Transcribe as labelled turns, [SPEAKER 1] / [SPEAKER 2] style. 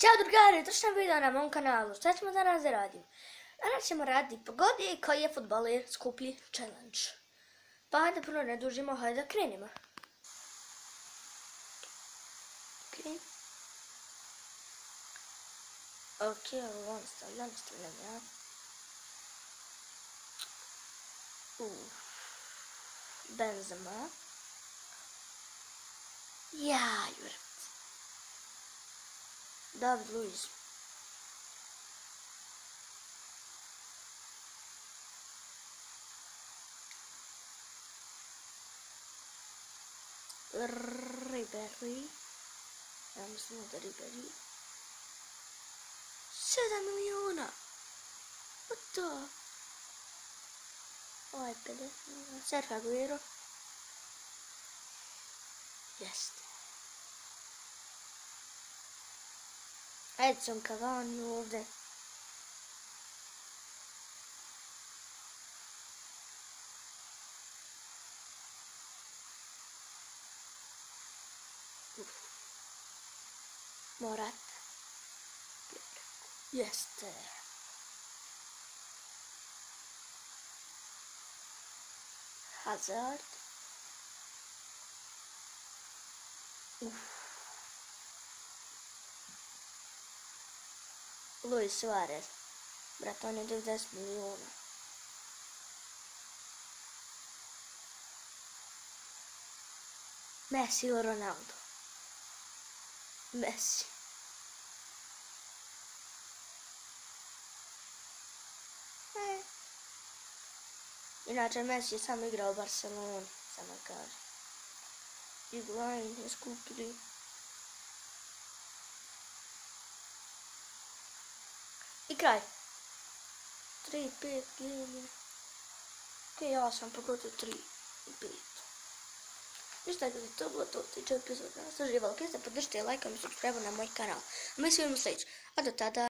[SPEAKER 1] Ćao drugari, došli video na mom kanalu. Šta ćemo danas da radimo? Danas ćemo raditi pogodi koji je fudbaler skuplji challenge. Pa hajde prvo ne dužimo, hajde da krenemo. Ok, ovo stavljam ja. Benzema. Ja, Jurac. David Luiz. Ribery. Ja mislim da Ribery. 7 miliona. What the? Ovaj 50 miliona. Sergio Aguero. Jeste. Edson Cavani ovdje. Morata. Jeste. Hazard. Luis Suarez. Brat, on je 90 miliona. Messi ili Ronaldo? Messi. Inače, Messi je samo igrao u Barceloni, samo kaže. Higuain je skupili. I kraj. 3-5 genija. Ok, ja sam pogodio 3-5. Ništa je to bilo to, tiče epizoda. Nas uživalo, kada ste podržite lajkom i subscribe na moj kanal. A mi se vidimo sljedeći. A do tada...